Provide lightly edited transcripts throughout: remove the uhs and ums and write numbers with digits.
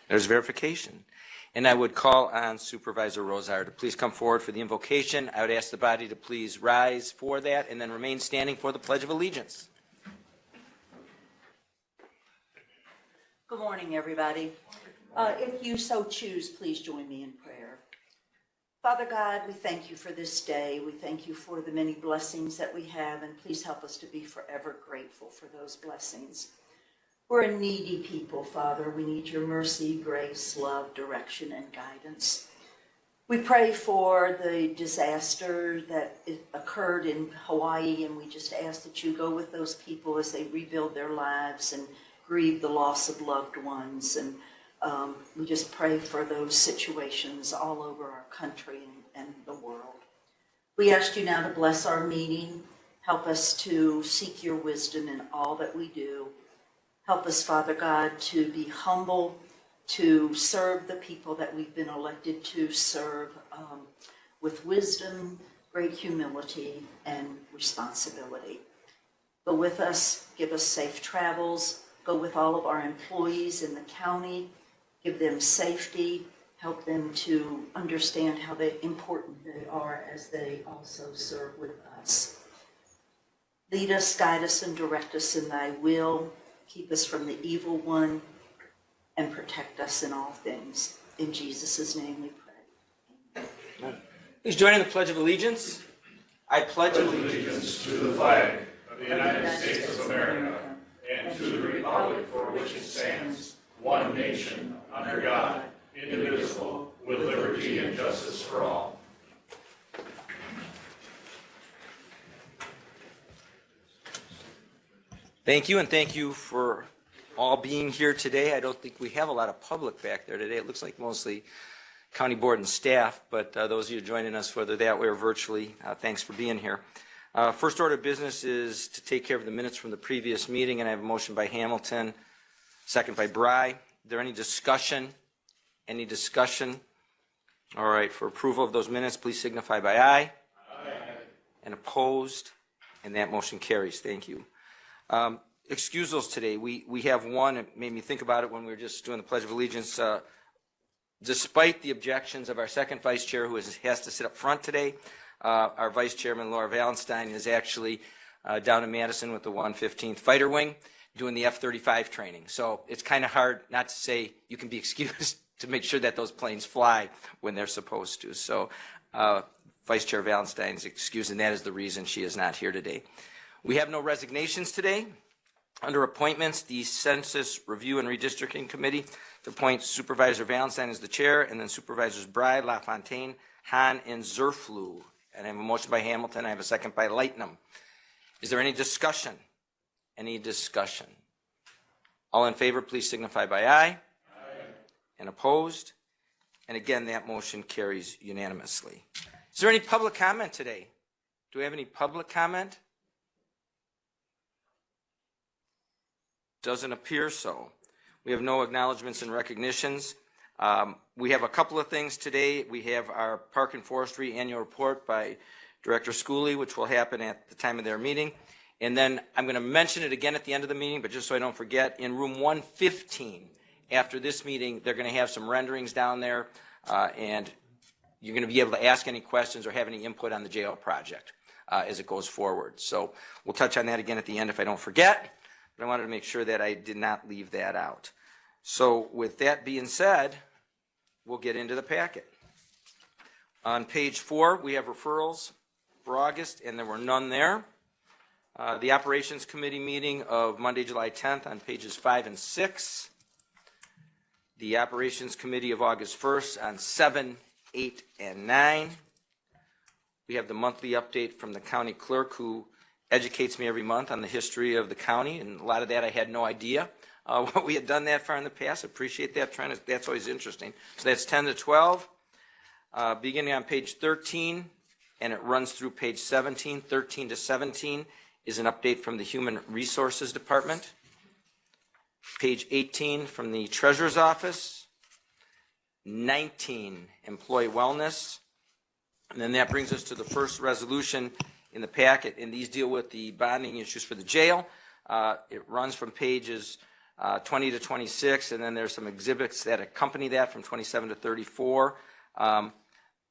There's verification. And I would call on Supervisor Rosar to please come forward for the invocation. I would ask the body to please rise for that and then remain standing for the Pledge of Allegiance. Good morning, everybody. If you so choose, please join me in prayer. Father God, we thank you for this day. We thank you for the many blessings that we have, and please help us to be forever grateful for those blessings. We're a needy people, Father. We need your mercy, grace, love, direction, and guidance. We pray for the disaster that occurred in Hawaii, and we just ask that you go with those people as they rebuild their lives and grieve the loss of loved ones. And we just pray for those situations all over our country and the world. We ask you now to bless our meeting. Help us to seek your wisdom in all that we do. Help us, Father God, to be humble, to serve the people that we've been elected to serve with wisdom, great humility, and responsibility. Go with us, give us safe travels, go with all of our employees in the county, give them safety, help them to understand how important they are as they also serve with us. Lead us, guide us, and direct us in thy will. Keep us from the evil one and protect us in all things. In Jesus' name we pray. Amen. Please join in the Pledge of Allegiance. I pledge allegiance to the flag of the United States of America and to the republic for which it stands, one nation, under God, indivisible, with liberty and justice for all. Thank you, and thank you for all being here today. I don't think we have a lot of public back there today. It looks like mostly county board and staff, but those of you joining us, whether that way or virtually, thanks for being here. First order of business is to take care of the minutes from the previous meeting, and I have a motion by Hamilton, second by Bry. Is there any discussion? Any discussion? All right, for approval of those minutes, please signify by aye. Aye. And opposed, and that motion carries. Thank you. Excusals today. We have one. It made me think about it when we were just doing the Pledge of Allegiance. Despite the objections of our second vice chair, who has to sit up front today, our vice chairman, Laura Valenstein, is actually down in Madison with the 115th Fighter Wing doing the F-35 training. So it's kind of hard not to say you can be excused to make sure that those planes fly when they're supposed to. So Vice Chair Valenstein's excused, and that is the reason she is not here today. We have no resignations today. Under appointments, the Census Review and Redistricting Committee to appoint Supervisor Valenstein as the chair, and then Supervisors Bride, LaFontaine, Hahn, and Zerflu. And I have a motion by Hamilton. I have a second by Lightnum. Is there any discussion? Any discussion? All in favor, please signify by aye. Aye. And opposed? And again, that motion carries unanimously. Is there any public comment today? Do we have any public comment? Doesn't appear so. We have no acknowledgments and recognitions. We have a couple of things today. We have our Park and Forestry annual report by Director Schooley, which will happen at the time of their meeting. And then I'm going to mention it again at the end of the meeting, but just so I don't forget, in room 115, after this meeting, they're going to have some renderings down there, and you're going to be able to ask any questions or have any input on the jail project as it goes forward. So we'll touch on that again at the end if I don't forget. But I wanted to make sure that I did not leave that out. So with that being said, we'll get into the packet. On page 4, we have referrals for August, and there were none there. The Operations Committee meeting of Monday, July 10th on pages 5 and 6. The Operations Committee of August 1st on 7, 8, and 9. We have the monthly update from the county clerk, who educates me every month on the history of the county, and a lot of that I had no idea what we had done that far in the past. Appreciate that trend. That's always interesting. So that's 10 to 12. Beginning on page 13, and it runs through page 17. 13 to 17 is an update from the Human Resources Department. Page 18 from the Treasurer's Office. 19, Employee Wellness. And then that brings us to the first resolution in the packet, and these deal with the bonding issues for the jail. It runs from pages 20 to 26, and then there's some exhibits that accompany that from 27 to 34.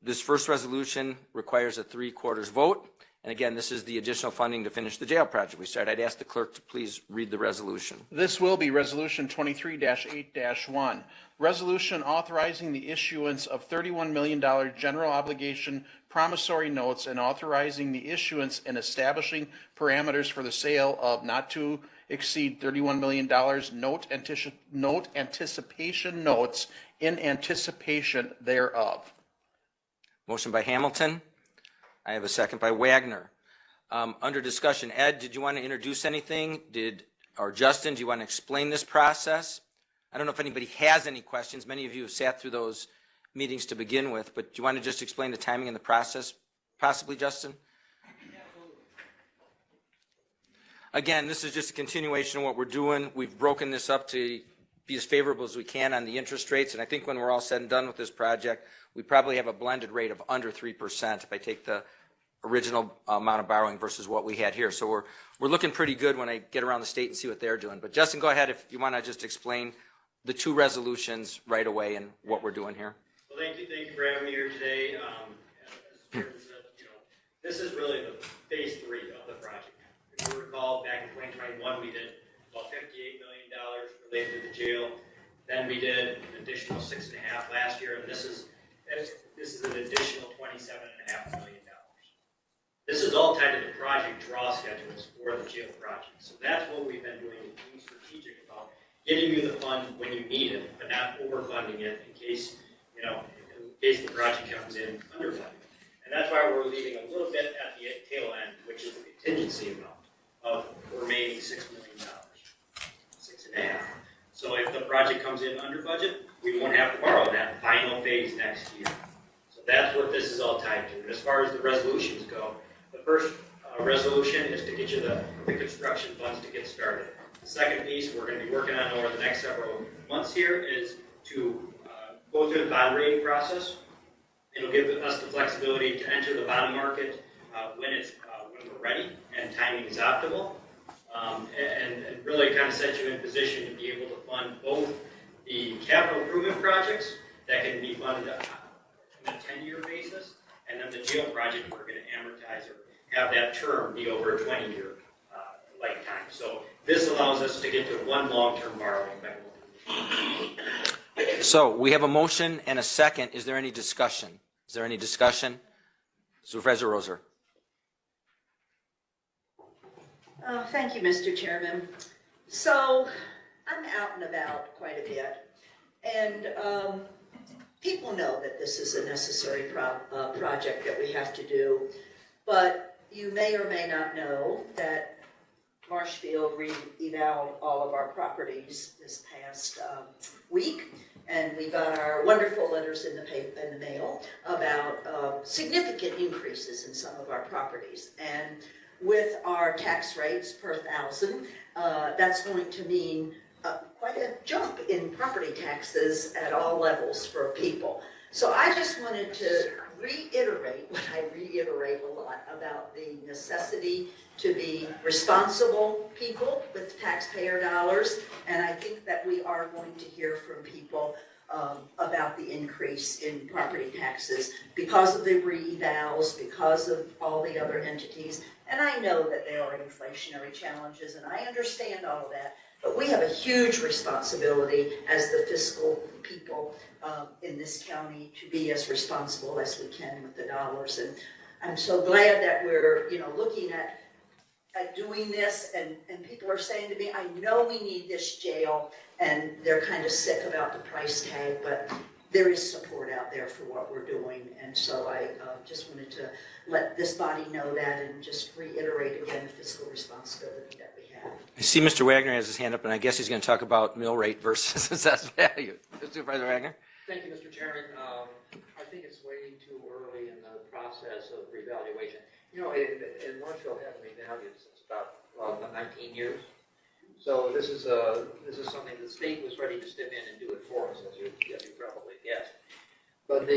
This first resolution requires a 3/4 vote. And again, this is the additional funding to finish the jail project we started. I'd ask the clerk to please read the resolution. This will be Resolution 23-8-1. Resolution authorizing the issuance of $31 million general obligation promissory notes and authorizing the issuance and establishing parameters for the sale of not to exceed $31 million note anticipation notes in anticipation thereof. Motion by Hamilton. I have a second by Wagner. Under discussion, Ed, did you want to introduce anything? Or Justin, do you want to explain this process? I don't know if anybody has any questions. Many of you have sat through those meetings to begin with, but do you want to just explain the timing and the process, possibly, Justin? Again, this is just a continuation of what we're doing. We've broken this up to be as favorable as we can on the interest rates, and I think when we're all said and done with this project, we probably have a blended rate of under 3% if I take the original amount of borrowing versus what we had here. So we're looking pretty good when I get around the state and see what they're doing. But Justin, go ahead if you want to just explain the two resolutions right away and what we're doing here. Well, thank you for having me here today. As Chairman said, this is really the phase 3 of the project. If you recall, back in 2021, we did about $58 million related to the jail. Then we did an additional $6.5 last year, and this is an additional $27.5 million. This is all tied to the project draw schedules for the jail project. So that's what we've been doing, being strategic about getting you the funds when you need it, but not overfunding it in case the project comes in underfunded. And that's why we're leaving a little bit at the tail end, which is the contingency amount of the remaining $6 million, 6.5. So if the project comes in under budget, we won't have to borrow that final phase next year. So that's what this is all tied to. And as far as the resolutions go, the first resolution is to get you the construction funds to get started. The second piece we're going to be working on over the next several months here is to go through the bond rating process. It'll give us the flexibility to enter the bond market when we're ready and timing is optimal. And really kind of set you in position to be able to fund both the capital improvement projects that can be funded on a 10-year basis, and then the jail project we're going to amortize or have that term be over a 20-year lifetime. So this allows us to get to one long-term borrowing mechanism. So we have a motion and a second. Is there any discussion? Supervisor Roser. Thank you, Mr. Chairman. So I'm out and about quite a bit, and people know that this is a necessary project that we have to do, but you may or may not know that Marshfield re-evaluated all of our properties this past week, and we got our wonderful letters in the mail about significant increases in some of our properties. And with our tax rates per thousand, that's going to mean quite a jump in property taxes at all levels for people. So I just wanted to reiterate what I reiterate a lot about the necessity to be responsible people with taxpayer dollars, and I think that we are going to hear from people about the increase in property taxes because of the re-evals, because of all the other entities, and I know that there are inflationary challenges, and I understand all of that, but we have a huge responsibility as the fiscal people in this county to be as responsible as we can with the dollars. And I'm so glad that we're looking at doing this, and people are saying to me, I know we need this jail, and they're kind of sick about the price tag, but there is support out there for what we're doing. And so I just wanted to let this body know that and just reiterate again the fiscal responsibility that we have. I see Mr. Wagner has his hand up, and I guess he's going to talk about mill rate versus assessed value. Supervisor Wagner? Thank you, Mr. Chairman. I think it's way too early in the process of revaluation. In Marshfield hasn't been valued since about 19 years. So this is something the state was ready to step in and do it for us, as you probably guessed. But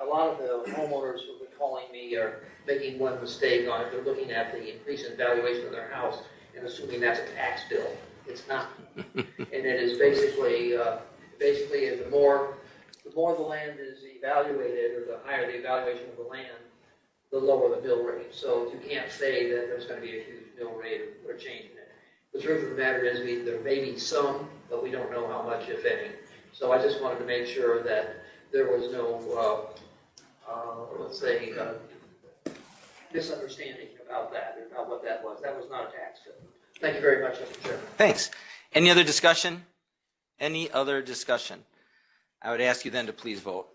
a lot of the homeowners who've been calling me are making one mistake on it. They're looking at the increase in valuation of their house and assuming that's a tax bill. It's not. And it is basically the more the land is evaluated, or the higher the evaluation of the land, the lower the mill rate. So you can't say that there's going to be a huge mill rate or change in it. The truth of the matter is there may be some, but we don't know how much, if any. So I just wanted to make sure that there was no, misunderstanding about that, or about what that was. That was not a tax bill. Thank you very much, Mr. Chairman. Thanks. Any other discussion? Any other discussion? I would ask you then to please vote.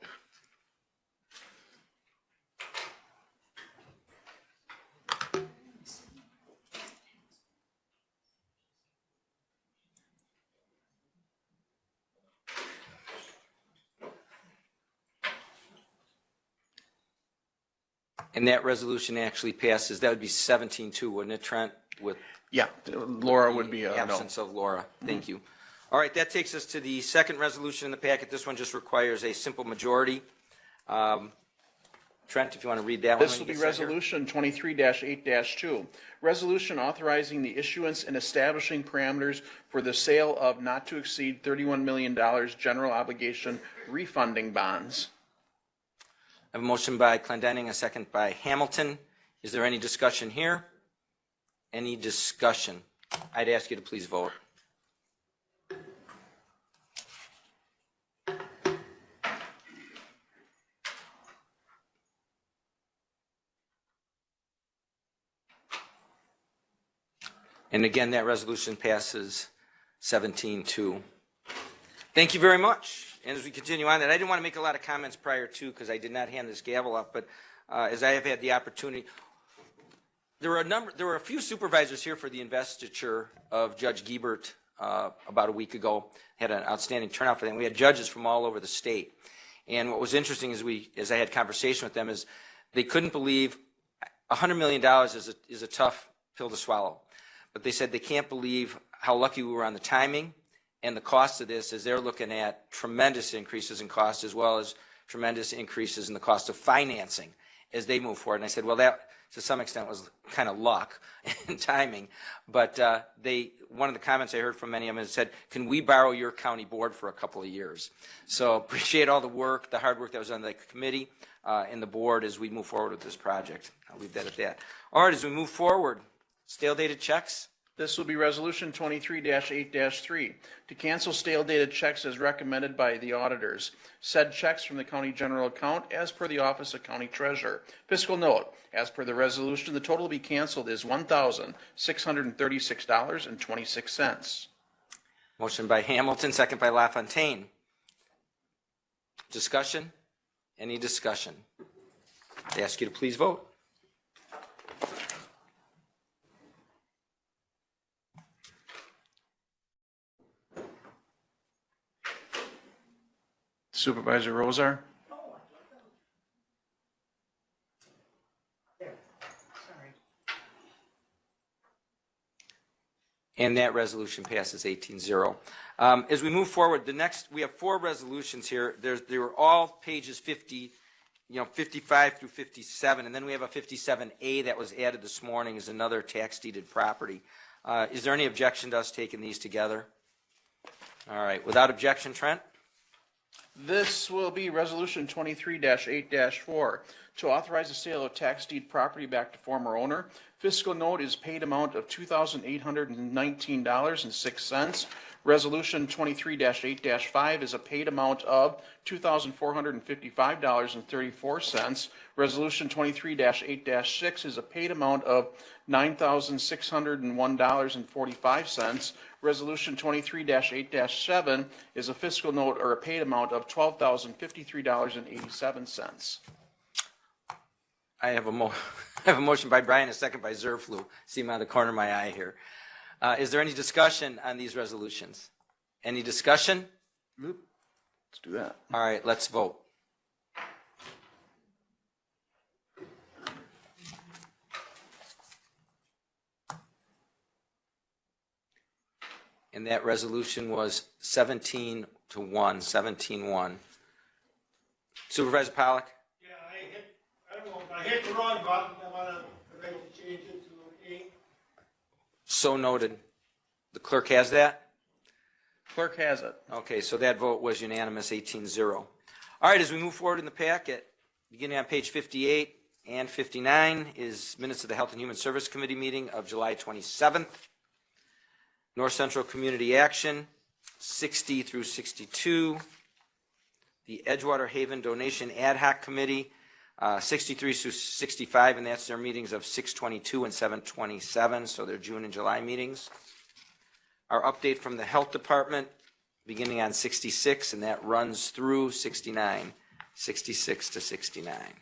And that resolution actually passes. That would be 17-2, wouldn't it, Trent? With Yeah, Laura would be a no. absence of Laura. Thank you. All right, that takes us to the second resolution in the packet. This one just requires a simple majority. Trent, if you want to read that one. This will be Resolution 23-8-2. Resolution authorizing the issuance and establishing parameters for the sale of not to exceed $31 million general obligation refunding bonds. I have a motion by Clendenning, a second by Hamilton. Is there any discussion here? Any discussion? I'd ask you to please vote. And again, that resolution passes 17-2. Thank you very much. And as we continue on that, I didn't want to make a lot of comments prior to, because I did not hand this gavel up, but as I have had the opportunity, there were a few supervisors here for the investiture of Judge Giebert about a week ago. Had an outstanding turnout for them. We had judges from all over the state. And what was interesting as I had conversation with them is they couldn't believe $100 million is a tough pill to swallow. But they said they can't believe how lucky we were on the timing and the cost of this, as they're looking at tremendous increases in cost, as well as tremendous increases in the cost of financing as they move forward. And I said, well, that to some extent was kind of luck and timing. But one of the comments I heard from many of them said, can we borrow your county board for a couple of years? So appreciate all the work, the hard work that was on the committee and the board as we move forward with this project. I'll leave that at that. All right, as we move forward, stale dated checks. This will be Resolution 23-8-3, to cancel stale dated checks as recommended by the auditors. Said checks from the county general account as per the Office of County Treasurer. Fiscal note, as per the resolution, the total to be canceled is $1,636.26. Motion by Hamilton, second by LaFontaine. Discussion? Any discussion? I ask you to please vote. Supervisor Rosar? And that resolution passes 18-0. As we move forward, we have four resolutions here. They were all pages 55 through 57, and then we have a 57A that was added this morning as another tax deeded property. Is there any objection to us taking these together? All right, without objection, Trent? This will be Resolution 23-8-4, to authorize the sale of tax deed property back to former owner. Fiscal note is paid amount of $2,819.06. Resolution 23-8-5 is a paid amount of $2,455.34. Resolution 23-8-6 is a paid amount of $9,601.45. Resolution 23-8-7 is a fiscal note or a paid amount of $12,053.87. I have a motion by Brian, a second by Zerflu. See him out of the corner of my eye here. Is there any discussion on these resolutions? Any discussion? Let's do that. All right, let's vote. And that resolution was 17-1, 17-1. Supervisor Pollack? Yeah, I hit the wrong button. So noted. The clerk has that? Clerk has it. Okay, so that vote was unanimous, 18-0. All right, as we move forward in the packet, beginning on page 58 and 59 is minutes of the Health and Human Service Committee meeting of July 27th. North Central Community Action, 60 through 62. The Edgewater Haven Donation Ad Hoc Committee, 63 through 65, and that's their meetings of 6/22 and 7/27, so they're June and July meetings. Our update from the Health Department, beginning on 66, and that runs through 69, 66 to 69.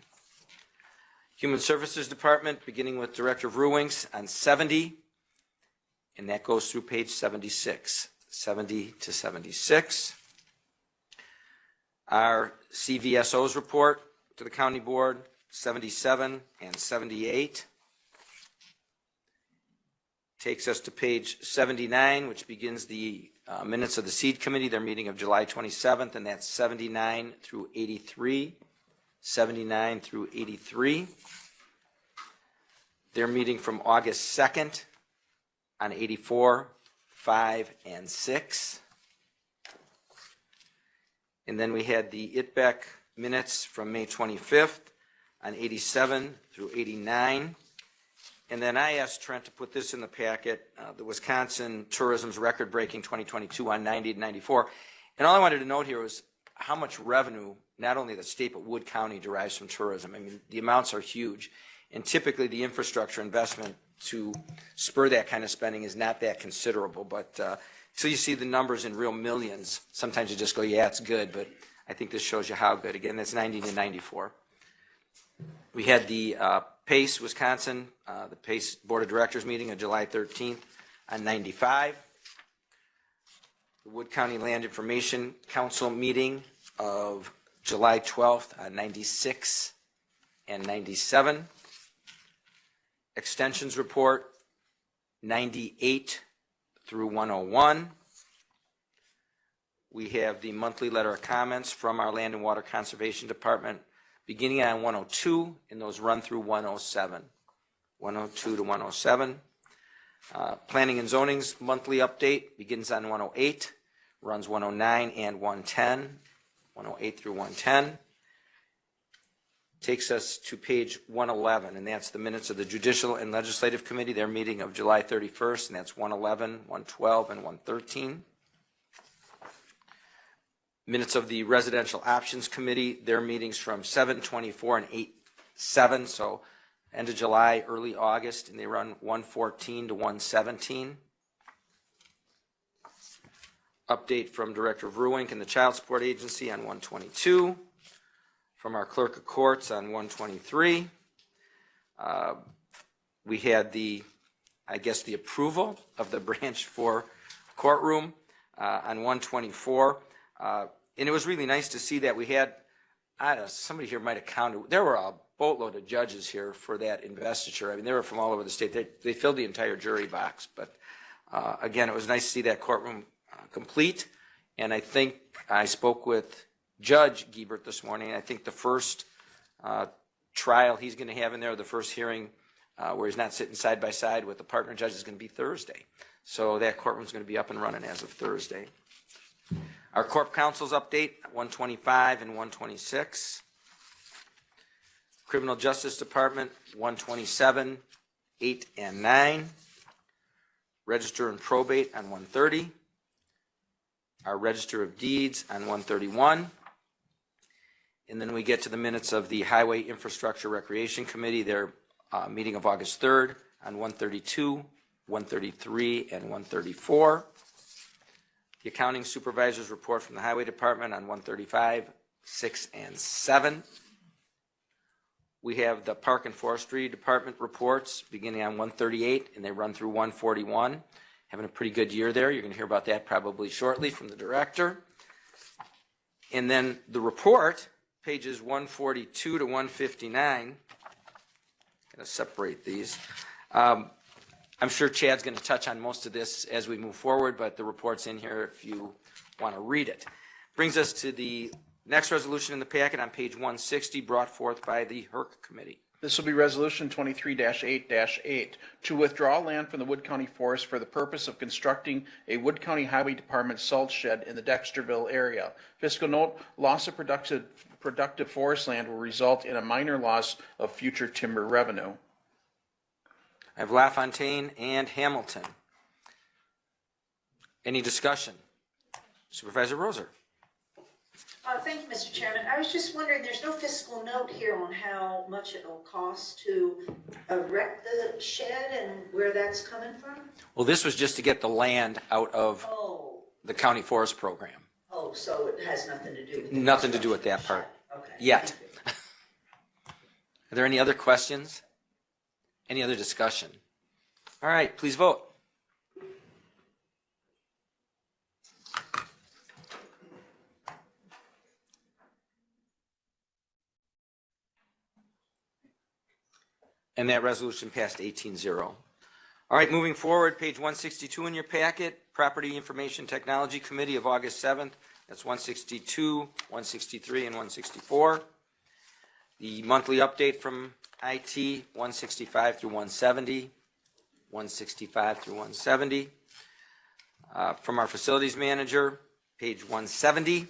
Human Services Department, beginning with Director Ruwings on 70, and that goes through page 76, 70 to 76. Our CVSO's report to the County Board, 77 and 78. Takes us to page 79, which begins the minutes of the Seed Committee, their meeting of July 27th, and that's 79 through 83. 79 through 83. Their meeting from August 2nd on 84, 5, and 6. And then we had the ITBEC minutes from May 25th on 87 through 89. And then I asked Trent to put this in the packet, the Wisconsin Tourism's record-breaking 2022 on 90 to 94. And all I wanted to note here was how much revenue, not only the state, but Wood County derives from tourism. I mean, the amounts are huge. And typically the infrastructure investment to spur that kind of spending is not that considerable. But so you see the numbers in real millions. Sometimes you just go, yeah, it's good. But I think this shows you how good. Again, that's 90 to 94. We had the PACE, Wisconsin, the PACE Board of Directors meeting on July 13th on 95. The Wood County Land Information Council meeting of July 12th on 96 and 97. Extensions report 98 through 101. We have the monthly letter of comments from our Land and Water Conservation Department beginning on 102, and those run through 107. 102 to 107. Planning and Zoning's monthly update begins on 108, runs 109 and 110, 108 through 110. Takes us to page 111, and that's the minutes of the Judicial and Legislative Committee, their meeting of July 31st, and that's 111, 112, and 113. Minutes of the Residential Options Committee, their meetings from 7/24 and 8/7, so end of July, early August, and they run 114 to 117. Update from Director Verwink and the Child Support Agency on 122. From our Clerk of Courts on 123. We had the approval of the Branch 4 courtroom on 124. And it was really nice to see that we had, I don't know, somebody here might have counted, there were a boatload of judges here for that investiture. I mean, they were from all over the state. They filled the entire jury box. But again, it was nice to see that courtroom complete. And I think I spoke with Judge Giebert this morning. I think the first trial he's going to have in there, the first hearing where he's not sitting side by side with the partner judge, is going to be Thursday. So that courtroom's going to be up and running as of Thursday. Our Corp Counsel's update, 125 and 126. Criminal Justice Department, 127, 8 and 9. Register and Probate on 130. Our Register of Deeds on 131. And then we get to the minutes of the Highway Infrastructure Recreation Committee, their meeting of August 3rd on 132, 133, and 134. The Accounting Supervisor's report from the Highway Department on 135, 6, and 7. We have the Park and Forestry Department reports beginning on 138, and they run through 141. Having a pretty good year there. You're going to hear about that probably shortly from the director. And then the report, pages 142 to 159. I'm going to separate these. I'm sure Chad's going to touch on most of this as we move forward, but the report's in here if you want to read it. Brings us to the next resolution in the packet on page 160, brought forth by the HERC Committee. This will be Resolution 23-8-8, to withdraw land from the Wood County Forest for the purpose of constructing a Wood County Highway Department salt shed in the Dexterville area. Fiscal note, loss of productive forest land will result in a minor loss of future timber revenue. I have LaFontaine and Hamilton. Any discussion? Supervisor Roser. Thank you, Mr. Chairman. I was just wondering, there's no fiscal note here on how much it'll cost to erect the shed and where that's coming from? Well, this was just to get the land out of Oh, the county forest program. so it has nothing to do with the Nothing to do with that construction part. shed. Okay. Yet. Thank you. Are there any other questions? Any other discussion? All right, please vote. And that resolution passed 18-0. All right, moving forward, page 162 in your packet, Property Information Technology Committee of August 7th. That's 162, 163, and 164. The monthly update from IT, 165 through 170, 165 through 170. From our facilities manager, page 170.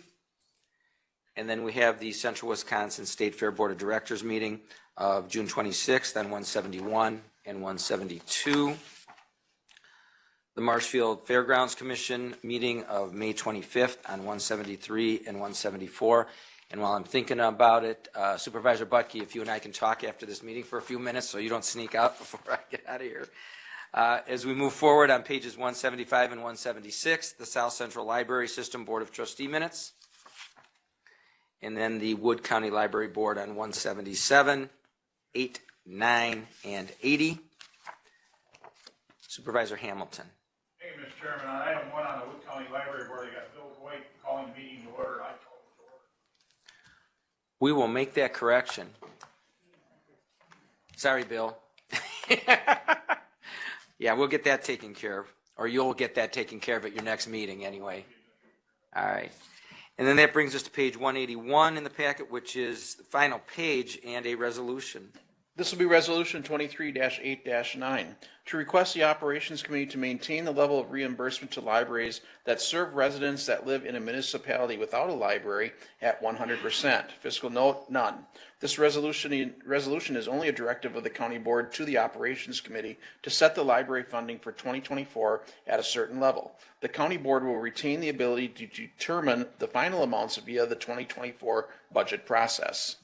And then we have the Central Wisconsin State Fair Board of Directors meeting of June 26th on 171 and 172. The Marshfield Fairgrounds Commission meeting of May 25th on 173 and 174. And while I'm thinking about it, Supervisor Butke, if you and I can talk after this meeting for a few minutes so you don't sneak out before I get out of here. As we move forward on pages 175 and 176, the South Central Library System Board of Trustee minutes. And then the Wood County Library Board on 177, 8, 9, and 80. Supervisor Hamilton. Thank you, Mr. Chairman. On item 1 on the Wood County Library Board, I got Bill White calling the meeting to order. I call it to order. We will make that correction. Sorry, Bill. Yeah, we'll get that taken care of. Or you'll get that taken care of at your next meeting anyway. All right. And then that brings us to page 181 in the packet, which is the final page and a resolution. This will be Resolution 23-8-9, to request the Operations Committee to maintain the level of reimbursement to libraries that serve residents that live in a municipality without a library at 100%. Fiscal note, none. This resolution is only a directive of the County Board to the Operations Committee to set the library funding for 2024 at a certain level. The County Board will retain the ability to determine the final amounts via the 2024 budget process.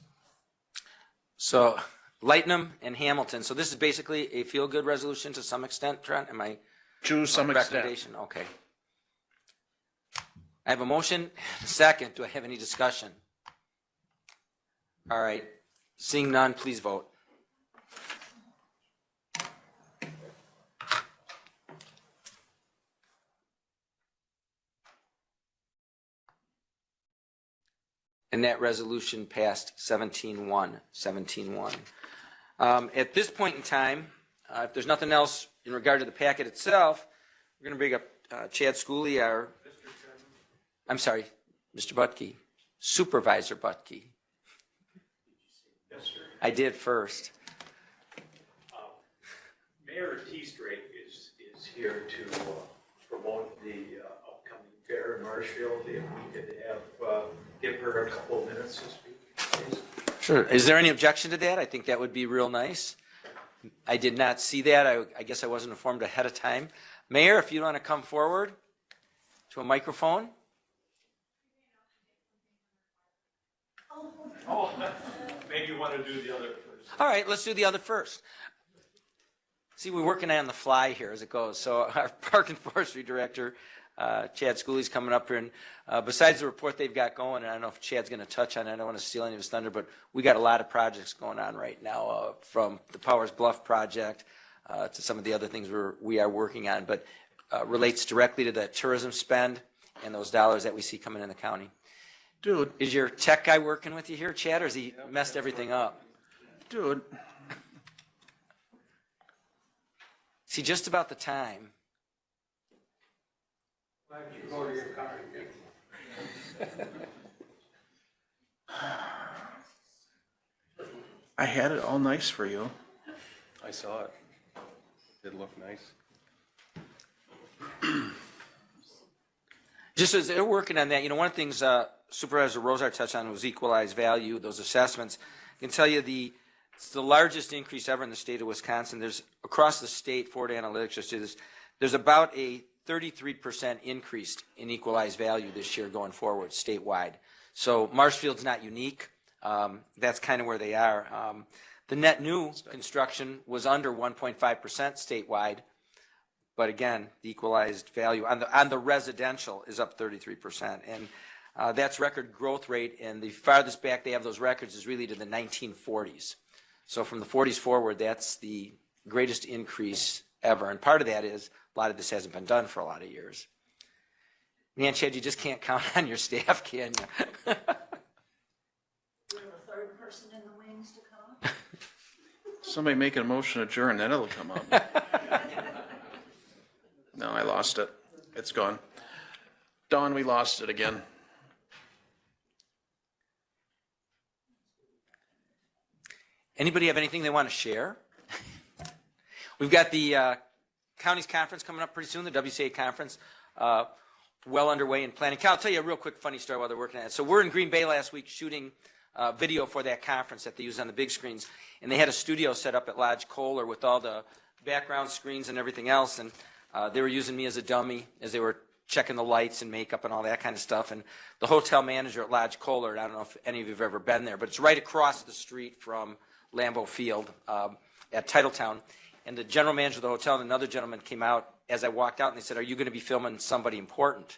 So Lightnum and Hamilton. So this is basically a feel-good resolution to some extent, Trent? Am I? To some extent. Recommendation? Okay. I have a motion, a second. Do I have any discussion? All right. Seeing none, please vote. And that resolution passed 17-1, 17-1. At this point in time, if there's nothing else in regard to the packet itself, we're going to bring up Chad Schooley, our, I'm sorry, Mr. Butke, Supervisor Butke. Yes, sir. I did first. Mayor Teestrake is here to promote the upcoming fair in Marshfield. If we could have, give her a couple of minutes to speak, please. Sure. Is there any objection to that? I think that would be real nice. I did not see that. I guess I wasn't informed ahead of time. Mayor, if you want to come forward to a microphone. Oh, maybe you want to do the other first. All right, let's do the other first. See, we're working on the fly here as it goes. So our Park and Forestry Director, Chad Schooley's coming up here. And besides the report they've got going, and I don't know if Chad's going to touch on it, I don't want to steal any of his thunder, but we got a lot of projects going on right now, from the Powers Bluff project to some of the other things we are working on, but relates directly to the tourism spend and those dollars that we see coming in the county. Dude, Is your tech guy working with you here, Chad, or has he messed everything up? dude, See, just about the time. Why don't you go to your car again? I had it all nice for you. I saw it. It did look nice. Just as they're working on that, you know, one of the things Supervisor Rosar touched on was equalized value, those assessments. I can tell you it's the largest increase ever in the state of Wisconsin. There's, across the state, Ford Analytics just did this, there's about a 33% increase in equalized value this year going forward statewide. So Marshfield's not unique. That's kind of where they are. The net new construction was under 1.5% statewide. But again, the equalized value on the residential is up 33%. And that's record growth rate. And the farthest back they have those records is really to the 1940s. So from the 40s forward, that's the greatest increase ever. And part of that is a lot of this hasn't been done for a lot of years. Man, Chad, you just can't count on your staff, can you? We have a third person in the wings to come. Somebody make a motion to adjourn, then it'll come up. No, I lost it. It's gone. Dawn, we lost it again. Anybody have anything they want to share? We've got the county's conference coming up pretty soon, the WCA conference, well underway in planning. Cal, I'll tell you a real quick funny story while they're working on it. So we're in Green Bay last week shooting video for that conference that they use on the big screens. And they had a studio set up at Lodge Kohler with all the background screens and everything else. And they were using me as a dummy as they were checking the lights and makeup and all that kind of stuff. And the hotel manager at Lodge Kohler, I don't know if any of you have ever been there, but it's right across the street from Lambeau Field at Titletown. And the general manager of the hotel and another gentleman came out as I walked out, and they said, "Are you going to be filming somebody important?"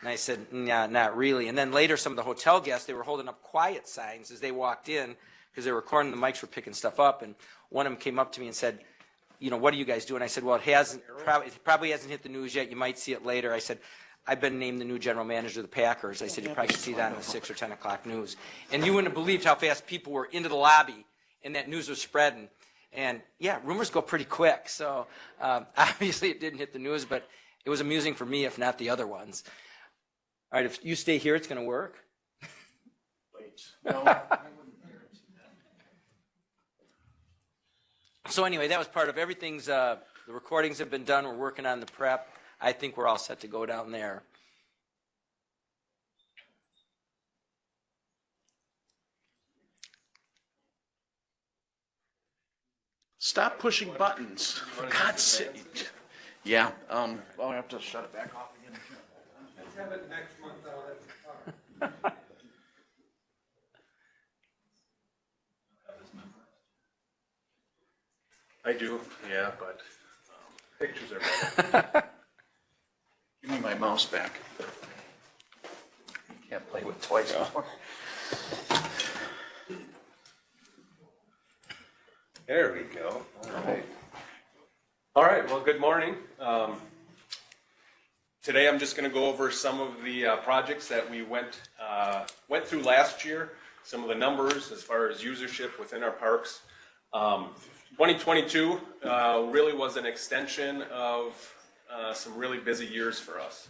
And I said, "Nah, not really." And then later, some of the hotel guests, they were holding up quiet signs as they walked in because they were recording, the mics were picking stuff up. And one of them came up to me and said, "You know, what do you guys do?" And I said, "Well, it probably hasn't hit the news yet. You might see it later." I said, "I've been named the new general manager of the Packers." I said, "You probably see that on the 6 or 10 o'clock news." And you wouldn't have believed how fast people were into the lobby and that news was spreading. And yeah, rumors go pretty quick. So obviously it didn't hit the news, but it was amusing for me, if not the other ones. All right, if you stay here, it's going to work. Wait. No. So anyway, that was part of everything's, the recordings have been done. We're working on the prep. I think we're all set to go down there. Stop pushing buttons, for God's sake. Yeah, I'll have to shut it back off again. Let's have it next month, though, that's fine. I do, yeah, but pictures are better. Give me my mouse back. Can't play with toys anymore. There we go. All right, well, good morning. Today I'm just going to go over some of the projects that we went through last year, some of the numbers as far as usership within our parks. 2022 really was an extension of some really busy years for us.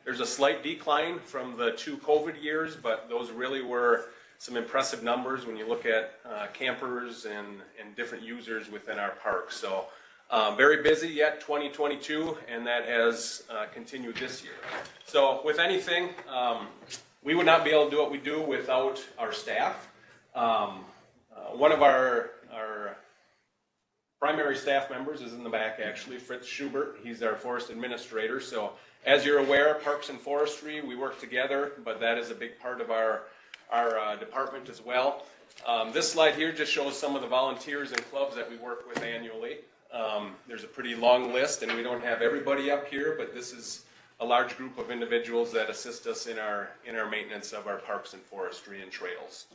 There's a slight decline from the 2 COVID years, but those really were some impressive numbers when you look at campers and different users within our parks. So very busy yet 2022, and that has continued this year. So with anything, we would not be able to do what we do without our staff. One of our primary staff members is in the back, actually, Fritz Schubert. He's our forest administrator. So as you're aware, Parks and Forestry, we work together, but that is a big part of our department as well. This slide here just shows some of the volunteers and clubs that we work with annually. There's a pretty long list, and we don't have everybody up here, but this is a large group of individuals that assist us in our maintenance of our parks and forestry and trails.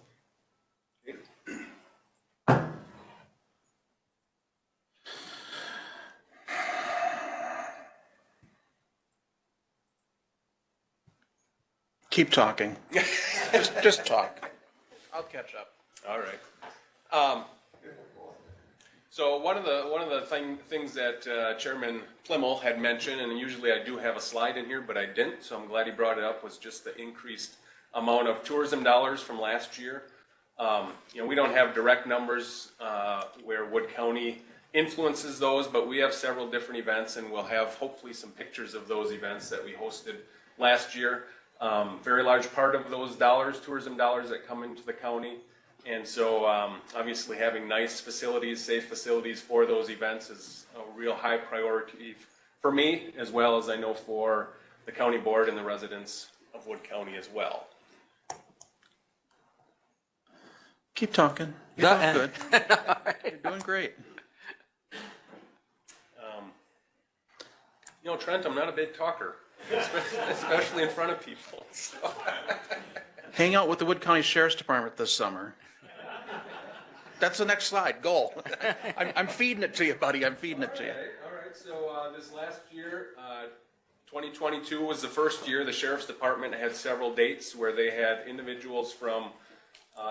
Keep talking. Just talk. I'll catch up. All right. So one of the things that Chairman Plimmel had mentioned, and usually I do have a slide in here, but I didn't, so I'm glad he brought it up, was just the increased amount of tourism dollars from last year. We don't have direct numbers where Wood County influences those, but we have several different events, and we'll have hopefully some pictures of those events that we hosted last year. Very large part of those dollars, tourism dollars that come into the county. And so obviously having nice facilities, safe facilities for those events is a real high priority for me, as well as I know for the county board and the residents of Wood County as well. Keep talking. You're doing good. You're doing great. Trent, I'm not a big talker, especially in front of people. So. Hang out with the Wood County Sheriff's Department this summer. That's the next slide. Goal. I'm feeding it to you, buddy. I'm feeding it to you. All right. So this last year, 2022 was the first year the Sheriff's Department had several dates where they had individuals from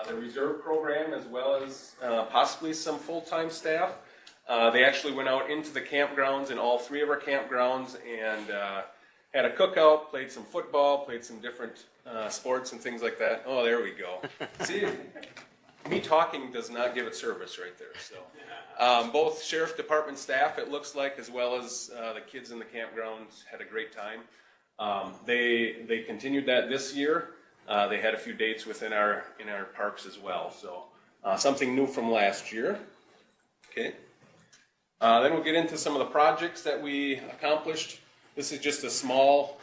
the reserve program as well as possibly some full-time staff. They actually went out into the campgrounds in all three of our campgrounds and had a cookout, played some football, played some different sports and things like that. Oh, there we go. See, me talking does not give it service right there. So both Sheriff Department staff, it looks like, as well as the kids in the campgrounds had a great time. They continued that this year. They had a few dates within our parks as well. So something new from last year. Okay. Then we'll get into some of the projects that we accomplished. This is just a small,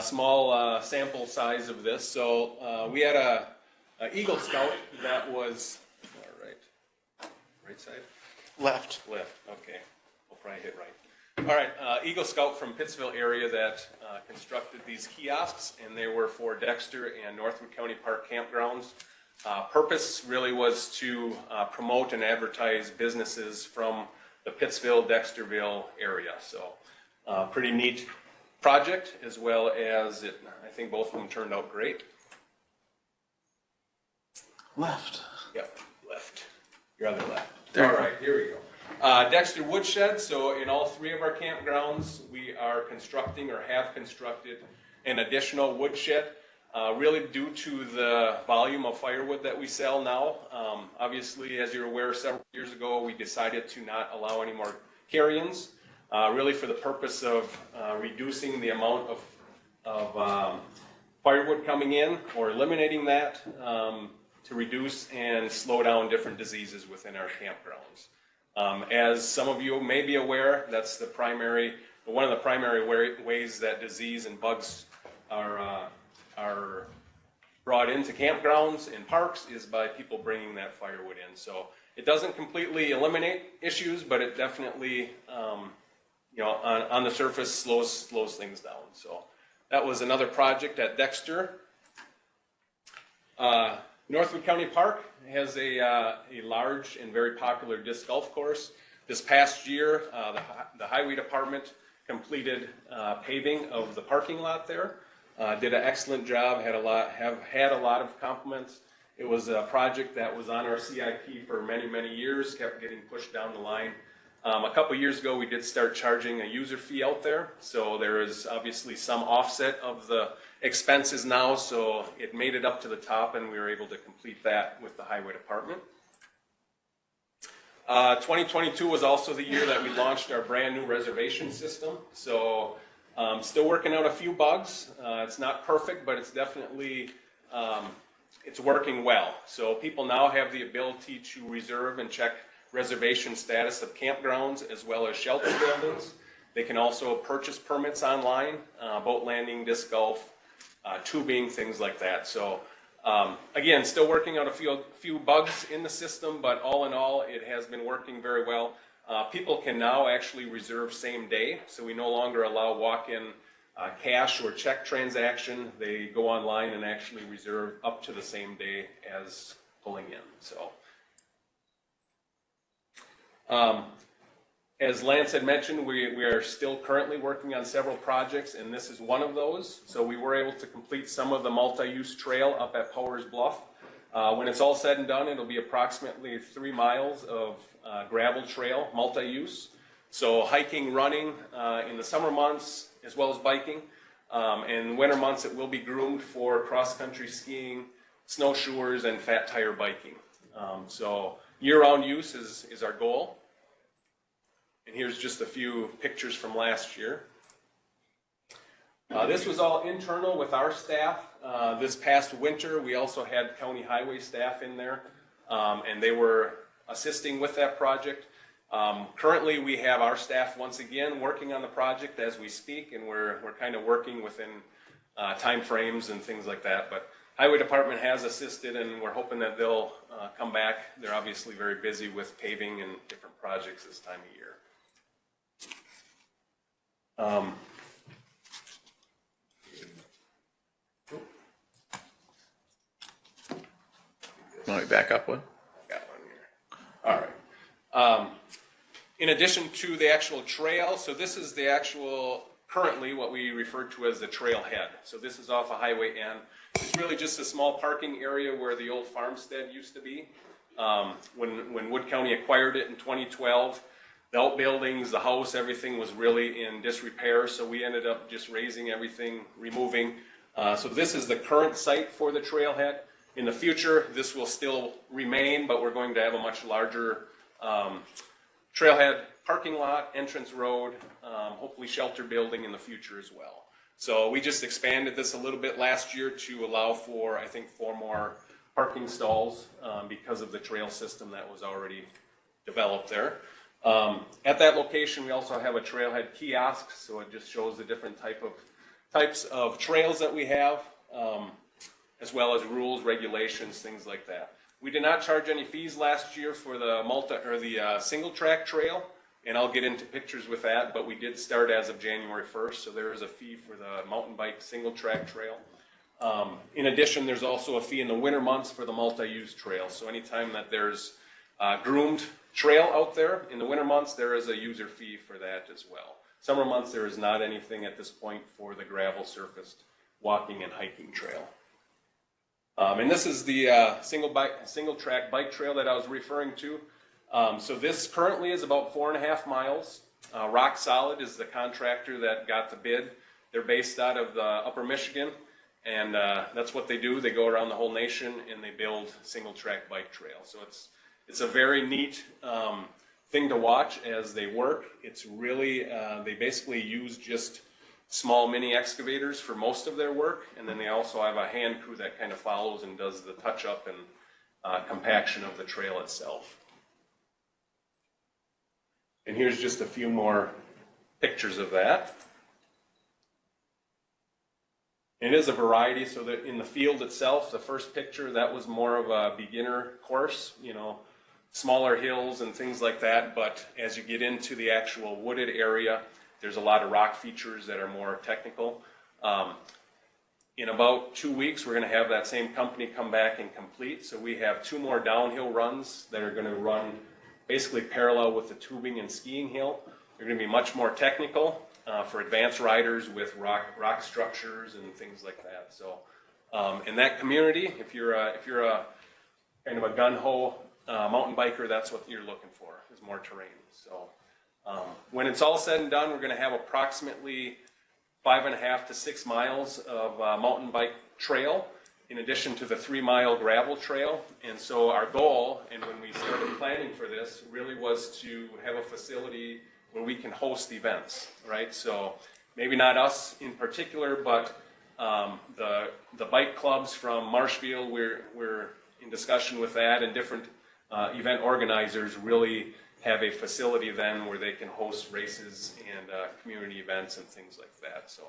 small sample size of this. So we had a Eagle Scout that was, right side? Left. Left, okay. We'll probably hit right. All right, Eagle Scout from Pittsville area that constructed these kiosks, and they were for Dexter and Northwood County Park campgrounds. Purpose really was to promote and advertise businesses from the Pittsville, Dexterville area. So pretty neat project, as well as I think both of them turned out great. Left. Yep, left. Your other left. There. All right, here we go. Dexter Woodshed. So in all three of our campgrounds, we are constructing or have constructed an additional woodshed. Really due to the volume of firewood that we sell now. Obviously, as you're aware, several years ago, we decided to not allow any more carry-ins, really for the purpose of reducing the amount of firewood coming in, or eliminating that to reduce and slow down different diseases within our campgrounds. As some of you may be aware, that's one of the primary ways that disease and bugs are brought into campgrounds and parks is by people bringing that firewood in. So it doesn't completely eliminate issues, but it definitely, on the surface slows things down. So that was another project at Dexter. Northwood County Park has a large and very popular disc golf course. This past year, the Highway Department completed paving of the parking lot there. Did an excellent job, have had a lot of compliments. It was a project that was on our CIP for many, many years, kept getting pushed down the line. A couple years ago, we did start charging a user fee out there, so there is obviously some offset of the expenses now, so it made it up to the top, and we were able to complete that with the Highway Department. 2022 was also the year that we launched our brand new reservation system. So still working out a few bugs. It's not perfect, but it's definitely, it's working well. So people now have the ability to reserve and check reservation status of campgrounds as well as shelter buildings. They can also purchase permits online, boat landing, disc golf, tubing, things like that. So again, still working out a few bugs in the system, but all in all, it has been working very well. People can now actually reserve same day, so we no longer allow walk-in cash or check transaction. They go online and actually reserve up to the same day as pulling in. So, as Lance had mentioned, we are still currently working on several projects, and this is one of those. So we were able to complete some of the multi-use trail up at Powers Bluff. When it's all said and done, it'll be approximately 3 miles of gravel trail, multi-use. So hiking, running in the summer months, as well as biking. And winter months, it will be groomed for cross-country skiing, snowshoers, and fat tire biking. So year-round use is our goal. And here's just a few pictures from last year. This was all internal with our staff. This past winter, we also had county highway staff in there, and they were assisting with that project. Currently, we have our staff once again working on the project as we speak, and we're kind of working within time frames and things like that. But Highway Department has assisted, and we're hoping that they'll come back. They're obviously very busy with paving and different projects this time of year. Want me back up one? Got one here. All right. In addition to the actual trail, so this is the actual, currently what we refer to as the trailhead. So this is off a Highway N. It's really just a small parking area where the old farmstead used to be. When Wood County acquired it in 2012, the outbuildings, the house, everything was really in disrepair, so we ended up just raising everything, removing. So this is the current site for the trailhead. In the future, this will still remain, but we're going to have a much larger trailhead parking lot, entrance road, hopefully shelter building in the future as well. So we just expanded this a little bit last year to allow for, I think, 4 more parking stalls because of the trail system that was already developed there. At that location, we also have a trailhead kiosk, so it just shows the different types of trails that we have, as well as rules, regulations, things like that. We did not charge any fees last year for the single track trail, and I'll get into pictures with that, but we did start as of January 1st, so there is a fee for the mountain bike single track trail. In addition, there's also a fee in the winter months for the multi-use trail, so anytime that there's groomed trail out there, in the winter months, there is a user fee for that as well. Summer months, there is not anything at this point for the gravel surfaced walking and hiking trail. And this is the single track bike trail that I was referring to. So this currently is about 4.5 miles. Rock Solid is the contractor that got the bid. They're based out of Upper Michigan, and that's what they do. They go around the whole nation and they build single track bike trails. So it's a very neat thing to watch as they work. It's really, they basically use just small mini excavators for most of their work, and then they also have a hand crew that kind of follows and does the touch-up and compaction of the trail itself. And here's just a few more pictures of that. It is a variety, so that in the field itself, the first picture, that was more of a beginner course, you know, smaller hills and things like that, but as you get into the actual wooded area, there's a lot of rock features that are more technical. In about 2 weeks, we're going to have that same company come back and complete. So we have 2 more downhill runs that are going to run basically parallel with the tubing and skiing hill. They're going to be much more technical for advanced riders with rock structures and things like that. So in that community, if you're a kind of a gun-ho mountain biker, that's what you're looking for, is more terrain. So when it's all said and done, we're going to have approximately 5.5 to 6 miles of mountain bike trail, in addition to the 3-mile gravel trail. And so our goal, and when we started planning for this, really was to have a facility where we can host events, right? So maybe not us in particular, but the bike clubs from Marshfield, we're in discussion with that, and different event organizers really have a facility then where they can host races and community events and things like that. So.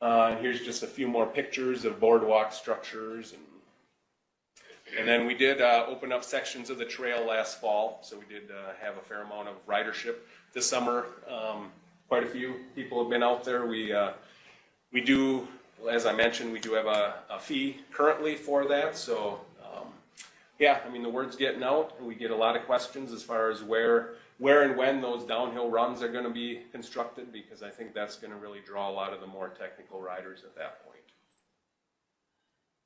And here's just a few more pictures of boardwalk structures. And then we did open up sections of the trail last fall, so we did have a fair amount of ridership this summer. Quite a few people have been out there. We do, as I mentioned, we do have a fee currently for that. So yeah, I mean, the word's getting out, and we get a lot of questions as far as where and when those downhill runs are going to be constructed, because I think that's going to really draw a lot of the more technical riders at that point.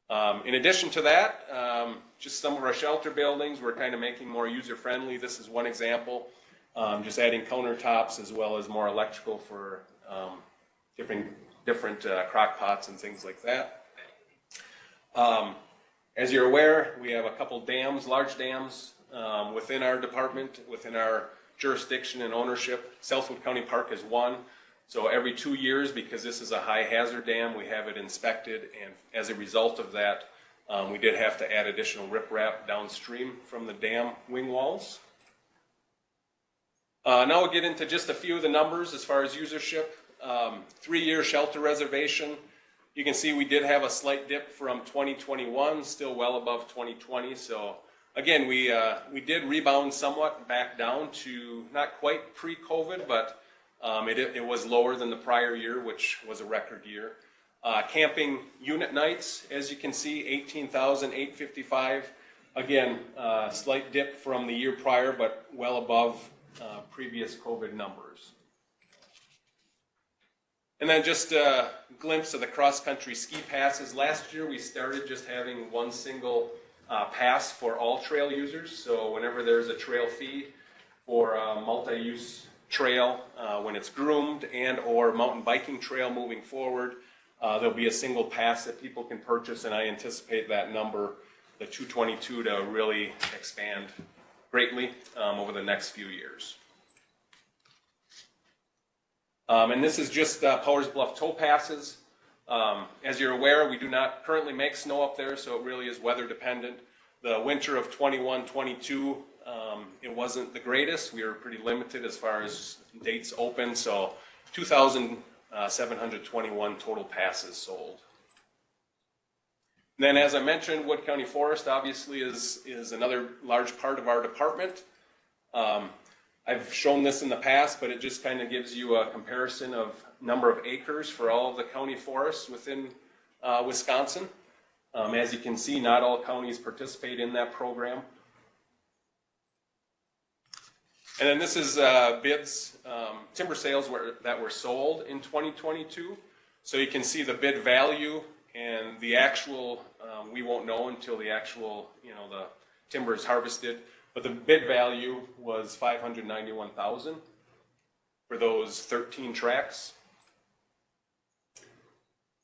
In addition to that, just some of our shelter buildings, we're kind of making more user-friendly. This is one example, just adding countertops as well as more electrical for different crock pots and things like that. As you're aware, we have a couple dams, large dams, within our department, within our jurisdiction and ownership. Southwood County Park is one. So every 2 years, because this is a high hazard dam, we have it inspected, and as a result of that, we did have to add additional riprap downstream from the dam wing walls. Now we'll get into just a few of the numbers as far as usership. 3-year shelter reservation. You can see we did have a slight dip from 2021, still well above 2020. So again, we did rebound somewhat back down to not quite pre-COVID, but it was lower than the prior year, which was a record year. Camping unit nights, as you can see, 18,855. Again, slight dip from the year prior, but well above previous COVID numbers. And then just a glimpse of the cross-country ski passes. Last year we started just having one single pass for all trail users. So whenever there's a trail fee for a multi-use trail, when it's groomed and or mountain biking trail moving forward, there'll be a single pass that people can purchase, and I anticipate that number, the 222, to really expand greatly over the next few years. And this is just Powers Bluff tow passes. As you're aware, we do not currently make snow up there, so it really is weather dependent. The winter of 21-22, it wasn't the greatest. We were pretty limited as far as dates open, so 2,721 total passes sold. And then, as I mentioned, Wood County Forest obviously is another large part of our department. I've shown this in the past, but it just kind of gives you a comparison of number of acres for all of the county forests within Wisconsin. As you can see, not all counties participate in that program. And then this is bids, timber sales that were sold in 2022. So you can see the bid value and the actual, we won't know until the actual, the timber is harvested. But the bid value was $591,000 for those 13 tracts.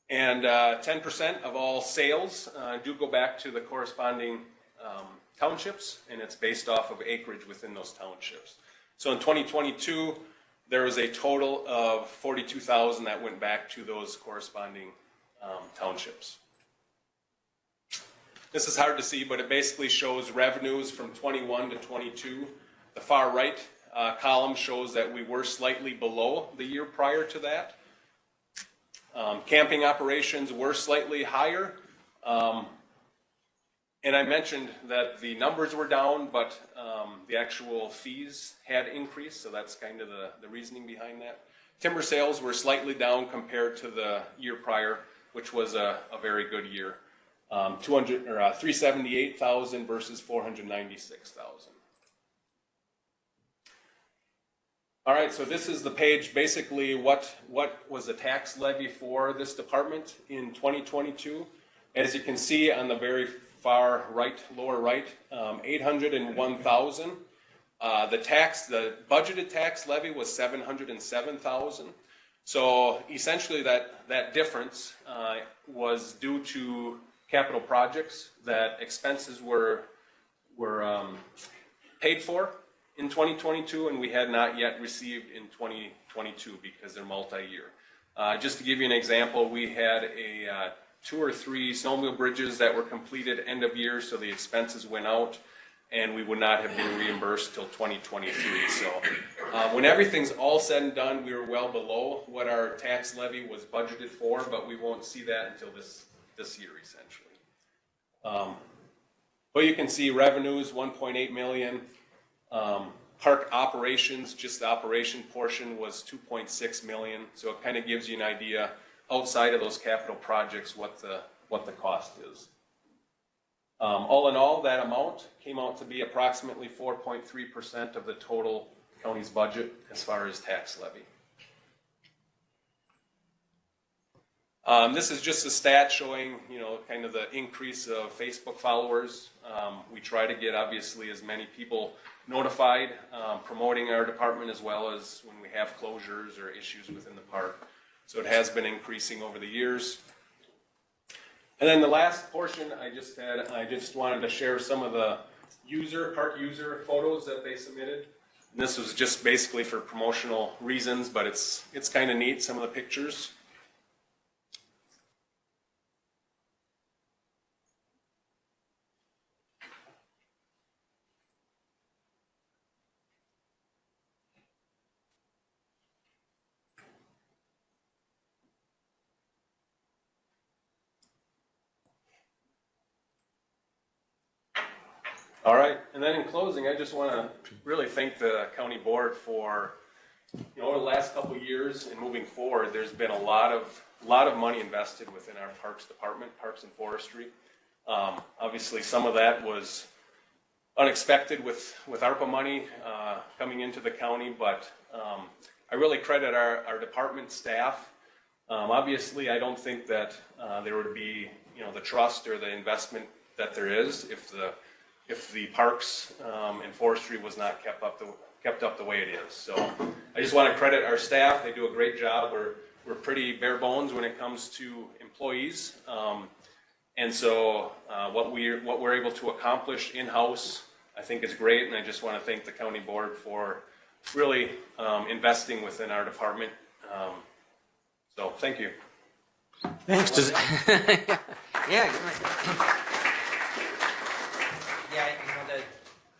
And 10% of all sales do go back to the corresponding townships, and it's based off of acreage within those townships. So in 2022, there was a total of $42,000 that went back to those corresponding townships. This is hard to see, but it basically shows revenues from 21 to 22. The far right column shows that we were slightly below the year prior to that. Camping operations were slightly higher. And I mentioned that the numbers were down, but the actual fees had increased, so that's kind of the reasoning behind that. Timber sales were slightly down compared to the year prior, which was a very good year. 378,000 versus 496,000. All right, so this is the page, basically what was the tax levy for this department in 2022. As you can see on the very far right, lower right, 801,000. The budgeted tax levy was 707,000. So essentially that difference was due to capital projects that expenses were paid for in 2022, and we had not yet received in 2022 because they're multi-year. Just to give you an example, we had 2 or 3 snowmobile bridges that were completed end of year, so the expenses went out, and we would not have been reimbursed till 2023. So when everything's all said and done, we were well below what our tax levy was budgeted for, but we won't see that until this year, essentially. But you can see revenues, 1.8 million. Park operations, just the operation portion, was 2.6 million. So it kind of gives you an idea outside of those capital projects what the cost is. All in all, that amount came out to be approximately 4.3% of the total county's budget as far as tax levy. This is just a stat showing, kind of the increase of Facebook followers. We try to get obviously as many people notified, promoting our department as well as when we have closures or issues within the park. So it has been increasing over the years. And then the last portion I just wanted to share some of the park user photos that they submitted. And this was just basically for promotional reasons, but it's kind of neat, some of the pictures. All right, and then in closing, I just want to really thank the county board for, over the last couple of years and moving forward, there's been a lot of money invested within our parks department, parks and forestry. Obviously, some of that was unexpected with ARPA money coming into the county, but I really credit our department staff. Obviously, I don't think that there would be, the trust or the investment that there is if the parks and forestry was not kept up the way it is. So I just want to credit our staff. They do a great job. We're pretty bare bones when it comes to employees. And so what we're able to accomplish in-house, I think is great. And I just want to thank the county board for really investing within our department. So thank you. Thanks. Yeah.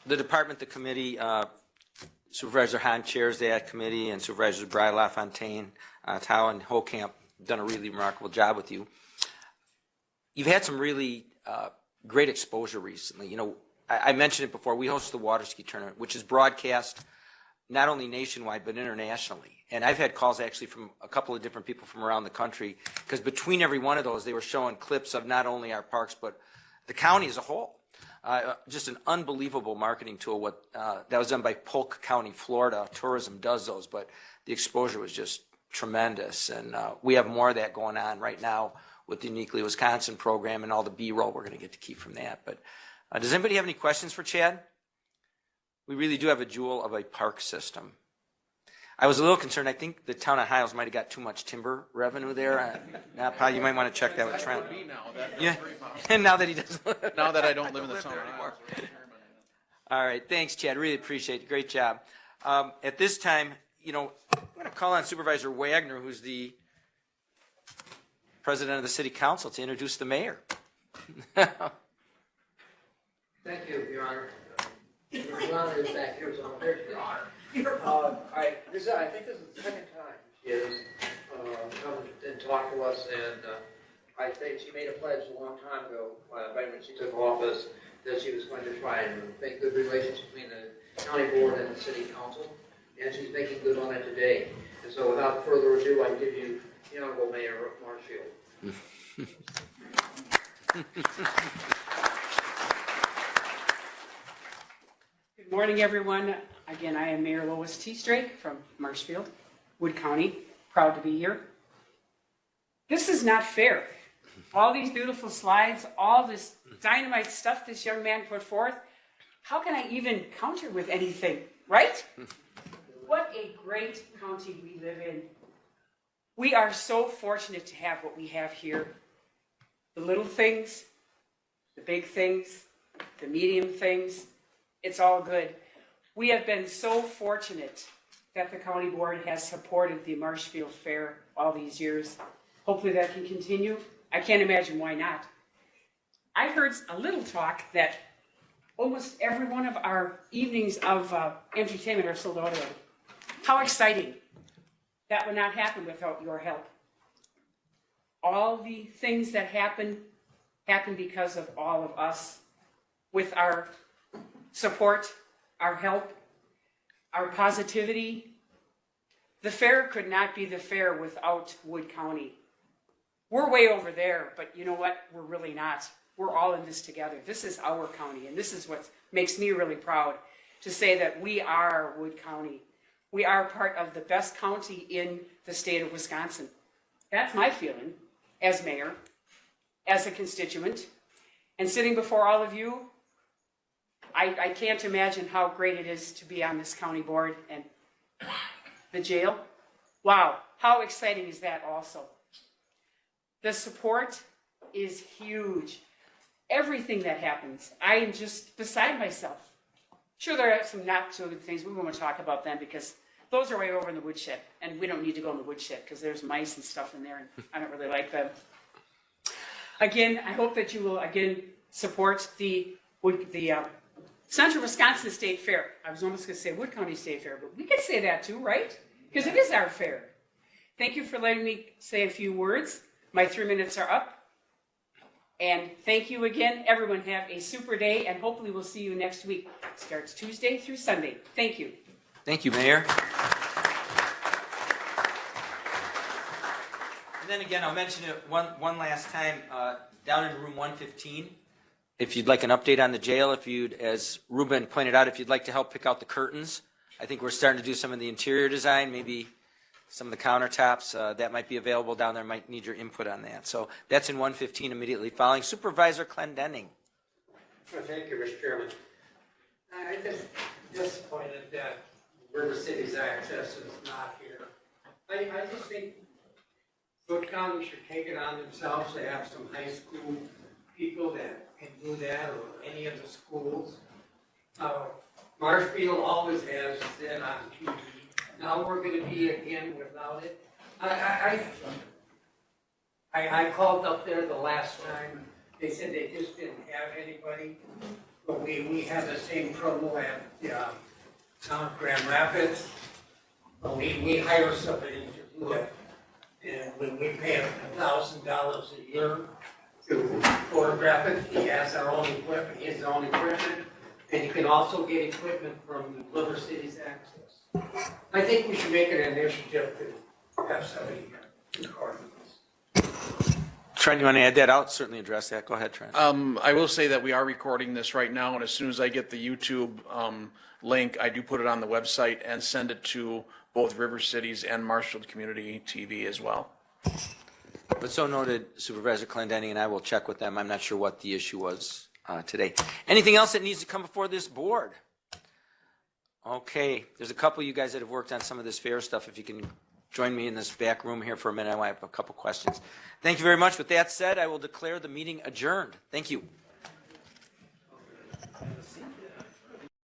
The department, the committee, Supervisor Hahn chairs that committee, and Supervisors Bry, LaFontaine, Tao, and Hokamp done a really remarkable job with you. You've had some really great exposure recently. I mentioned it before. We host the water ski tournament, which is broadcast not only nationwide but internationally. And I've had calls actually from a couple of different people from around the country, because between every one of those, they were showing clips of not only our parks but the county as a whole. Just an unbelievable marketing tool. That was done by Polk County, Florida. Tourism does those, but the exposure was just tremendous. And we have more of that going on right now with the Uniquely Wisconsin program and all the B-roll we're going to get to keep from that. But does anybody have any questions for Chad? We really do have a jewel of a park system. I was a little concerned. I think the town of Hiles might have got too much timber revenue there. Paul, you might want to check that with Trent. Yeah, and now that he doesn't. Now that I don't live in the town anymore. All right, thanks, Chad. Really appreciate it. Great job. At this time, I'm going to call on Supervisor Wagner, who's the president of the City Council, to introduce the mayor. Thank you, Your Honor. Your Honor is back here, so I'm very honor. I think this is the second time she has come and talked to us, and I think she made a pledge a long time ago, right when she took office, that she was going to try and make good relations between the county board and the city council, and she's making good on it today. And so without further ado, I give you the Honorable Mayor of Marshfield. Good morning, everyone. Again, I am Mayor Lois T. Strake from Marshfield, Wood County. Proud to be here. This is not fair. All these beautiful slides, all this dynamite stuff this young man put forth. How can I even counter with anything, right? What a great county we live in. We are so fortunate to have what we have here. The little things, the big things, the medium things, it's all good. We have been so fortunate that the county board has supported the Marshfield Fair all these years. Hopefully that can continue. I can't imagine why not. I heard a little talk that almost every one of our evenings of entertainment are sold out already. How exciting. That would not happen without your help. All the things that happen because of all of us. With our support, our help, our positivity. The fair could not be the fair without Wood County. We're way over there, but you know what? We're really not. We're all in this together. This is our county, and this is what makes me really proud to say that we are Wood County. We are part of the best county in the state of Wisconsin. That's my feeling. as mayor, as a constituent, and sitting before all of you, I can't imagine how great it is to be on this county board and the jail. Wow, how exciting is that also? The support is huge. Everything that happens, I am just beside myself. Sure, there are some not so good things. We won't talk about them because those are way over in the woodshed, and we don't need to go in the woodshed because there's mice and stuff in there, and I don't really like them. Again, I hope that you will again support the Central Wisconsin State Fair. I was almost going to say Wood County State Fair, but we can say that too, right? Because it is our fair. Thank you for letting me say a few words. My 3 minutes are up. And thank you again. Everyone have a super day, and hopefully we'll see you next week. It starts Tuesday through Sunday. Thank you. Thank you, Mayor. And then again, I'll mention it one last time, down in room 115, if you'd like an update on the jail, if you'd, as Ruben pointed out, if you'd like to help pick out the curtains, I think we're starting to do some of the interior design, maybe some of the countertops, that might be available down there, might need your input on that. So that's in 115 immediately following. Supervisor Clendenning. Well, thank you, Mr. Chairman. I'm just disappointed that River City's access is not here. I just think Wood County should take it on themselves to have some high school people that can do that, or any of the schools. Marshfield always has it on TV. Now we're gonna be again without it. I called up there the last time. They said they just didn't have anybody. But we have the same trouble at Grand Rapids. But we hire somebody to do it. And when we pay him $1,000 a year to photograph it, he has our own equipment, his own equipment. And you can also get equipment from River City's access. I think we should make an initiative to have somebody record this. Trent, you want to add that out? Certainly address that. Go ahead, Trent. I will say that we are recording this right now, and as soon as I get the YouTube link, I do put it on the website and send it to both River Cities and Marshfield Community TV as well. But so noted, Supervisor Clendenning, and I will check with them. I'm not sure what the issue was today. Anything else that needs to come before this board? Okay, there's a couple of you guys that have worked on some of this fair stuff. If you can join me in this back room here for a minute, I have a couple questions. Thank you very much. With that said, I will declare the meeting adjourned. Thank you.